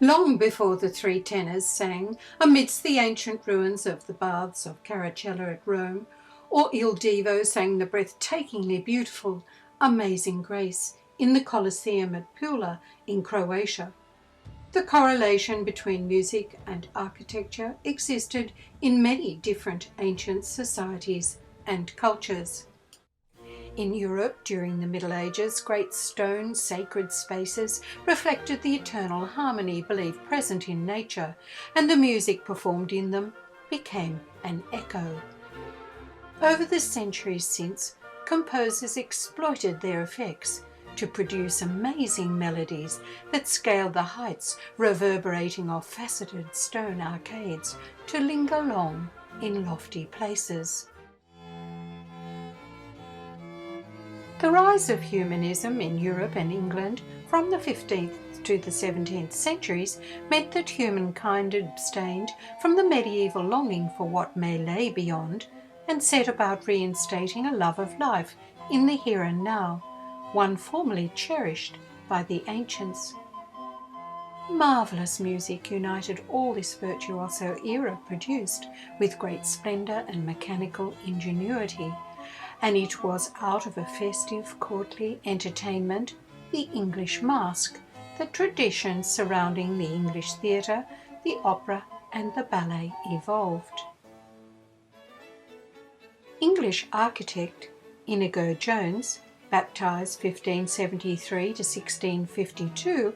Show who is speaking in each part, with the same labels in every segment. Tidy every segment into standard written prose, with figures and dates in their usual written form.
Speaker 1: Long before the three tenors sang amidst the ancient ruins of the baths of Caracalla at Rome, or Il Divo sang the breathtakingly beautiful Amazing Grace in the Colosseum at Pula in Croatia, the correlation between music and architecture existed in many different ancient societies and cultures. In Europe during the Middle Ages, great stone sacred spaces reflected the eternal harmony believed present in nature, and the music performed in them became an echo. Over the centuries since, composers exploited their effects to produce amazing melodies that scaled the heights, reverberating off faceted stone arcades to linger long in lofty places. The rise of humanism in Europe and England from the 15th to the 17th centuries meant that humankind abstained from the medieval longing for what may lay beyond and set about reinstating a love of life in the here and now, one formerly cherished by the ancients. Marvellous music united all this virtuoso era produced with great splendour and mechanical ingenuity, and it was out of a festive courtly entertainment, the English masque, that traditions surrounding the English theatre, the opera and the ballet evolved. English architect Inigo Jones, baptised 1573 to 1652,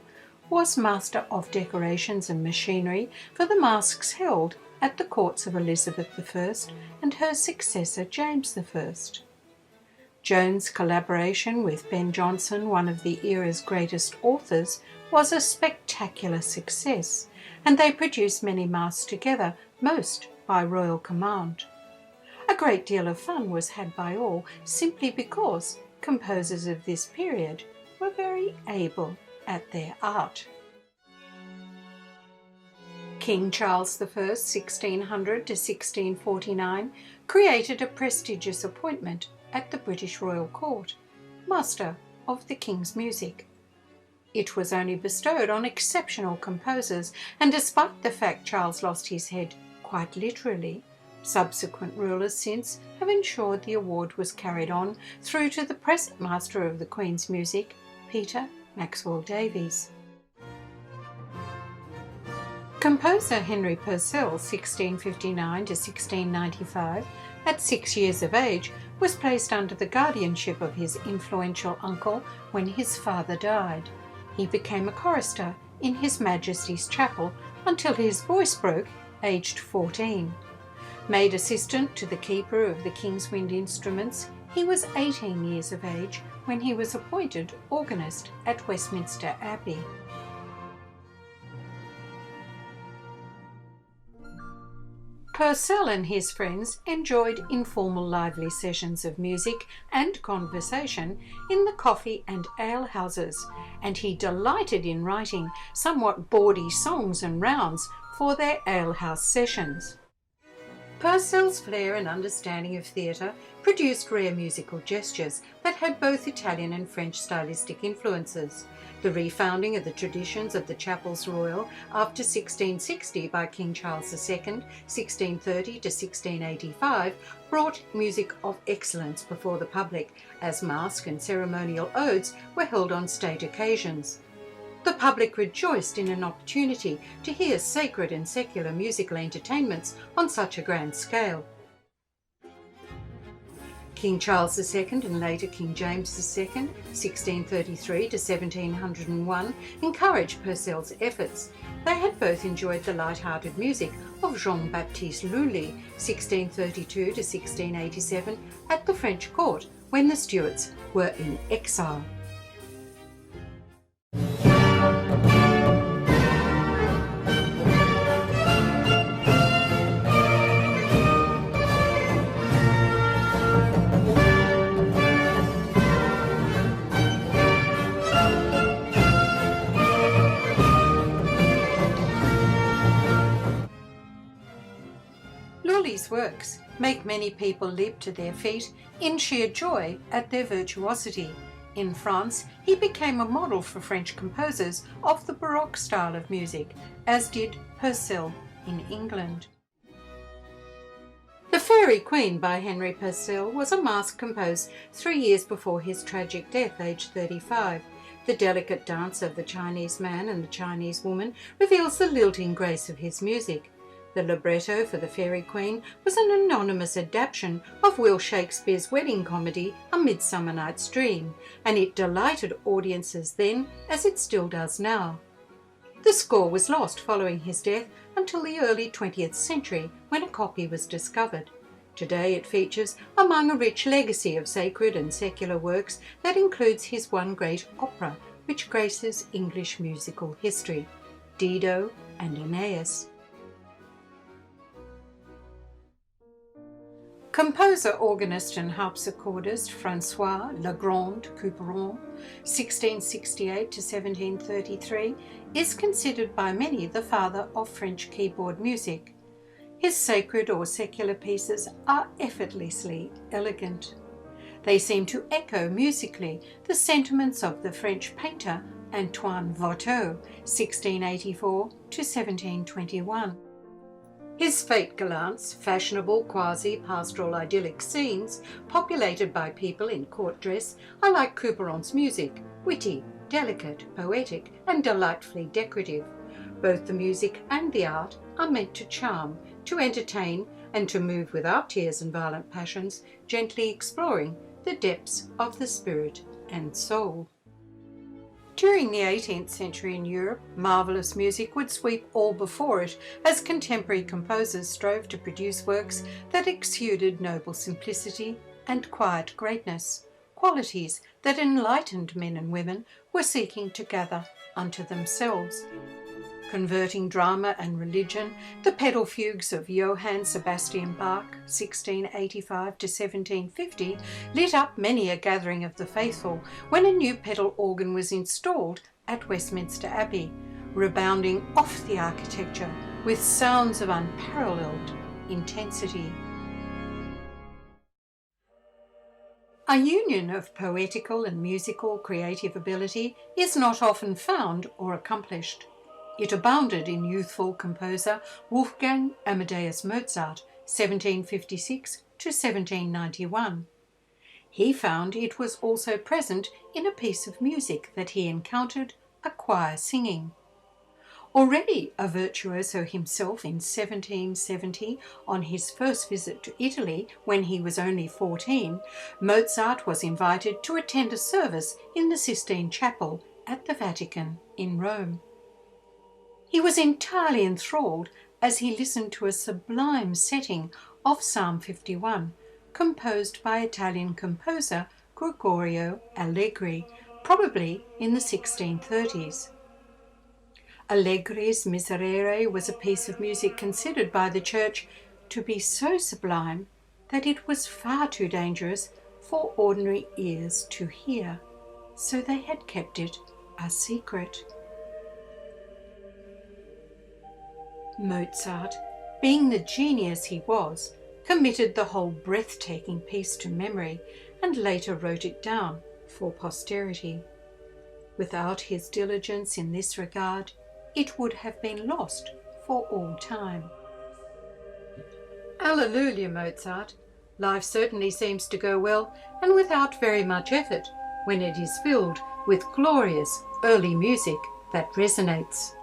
Speaker 1: was master of decorations and machinery for the masques held at the courts of Elizabeth I and her successor James I. Jones' collaboration with Ben Jonson, one of the era's greatest authors, was a spectacular success, and they produced many masques together, most by royal command. A great deal of fun was had by all, simply because composers of this period were very able at their art. King Charles I, 1600 to 1649, created a prestigious appointment at the British Royal Court, Master of the King's Music. It was only bestowed on exceptional composers, and despite the fact Charles lost his head quite literally, subsequent rulers since have ensured the award was carried on through to the present Master of the Queen's Music, Peter Maxwell Davies. Composer Henry Purcell, 1659 to 1695, at 6 years of age, was placed under the guardianship of his influential uncle when his father died. He became a chorister in His Majesty's chapel until his voice broke, aged 14. Made assistant to the keeper of the King's Wind instruments, he was 18 years of age when he was appointed organist at Westminster Abbey. Purcell and his friends enjoyed informal lively sessions of music and conversation in the coffee and ale houses, and he delighted in writing somewhat bawdy songs and rounds for their alehouse sessions. Purcell's flair and understanding of theatre produced rare musical gestures that had both Italian and French stylistic influences. The refounding of the traditions of the Chapels Royal after 1660 by King Charles II, 1630 to 1685, brought music of excellence before the public, as masque and ceremonial odes were held on state occasions. The public rejoiced in an opportunity to hear sacred and secular musical entertainments on such a grand scale. King Charles II and later King James II, 1633 to 1701, encouraged Purcell's efforts. They had both enjoyed the light-hearted music of Jean-Baptiste Lully, 1632 to 1687, at the French court when the Stuarts were in exile. Lully's works make many people leap to their feet in sheer joy at their virtuosity, In France, he became a model for French composers of the Baroque style of music, as did Purcell in England. The Fairy Queen by Henry Purcell was a masque composed 3 years before his tragic death, aged 35. The delicate dance of the Chinese man and the Chinese woman reveals the lilting grace of his music. The libretto for the Fairy Queen was an anonymous adaptation of Will Shakespeare's wedding comedy A Midsummer Night's Dream, and it delighted audiences then as it still does now. The score was lost following his death until the early 20th century, when a copy was discovered. Today it features among a rich legacy of sacred and secular works that includes his one great opera, which graces English musical history, Dido and Aeneas. Composer, organist and harpsichordist François Legrand Couperin, 1668 to 1733, is considered by many the father of French keyboard music. His sacred or secular pieces are effortlessly elegant. They seem to echo musically the sentiments of the French painter Antoine Watteau, 1684 to 1721. His fête gallants, fashionable quasi-pastoral idyllic scenes populated by people in court dress, are like Couperin's music, witty, delicate, poetic and delightfully decorative. Both the music and the art are meant to charm, to entertain and to move without tears and violent passions, gently exploring the depths of the spirit and soul. During the 18th century in Europe, marvellous music would sweep all before it as contemporary composers strove to produce works that exuded noble simplicity and quiet greatness, qualities that enlightened men and women were seeking to gather unto themselves. Converting drama and religion, the pedal fugues of Johann Sebastian Bach, 1685 to 1750, lit up many a gathering of the faithful when a new pedal organ was installed at Westminster Abbey, rebounding off the architecture with sounds of unparalleled intensity. A union of poetical and musical creative ability is not often found or accomplished. It abounded in youthful composer Wolfgang Amadeus Mozart, 1756 to 1791. He found it was also present in a piece of music that he encountered, a choir singing. Already a virtuoso himself in 1770, on his first visit to Italy when he was only 14, Mozart was invited to attend a service in the Sistine Chapel at the Vatican in Rome. He was entirely enthralled as he listened to a sublime setting of Psalm 51, composed by Italian composer Gregorio Allegri, probably in the 1630s. Allegri's Miserere was a piece of music considered by the Church to be so sublime that it was far too dangerous for ordinary ears to hear, so they had kept it a secret. Mozart, being the genius he was, committed the whole breathtaking piece to memory and later wrote it down for posterity. Without his diligence in this regard, it would have been lost for all time. Alleluia, Mozart! Life certainly seems to go well and without very much effort when it is filled with glorious early music that resonates.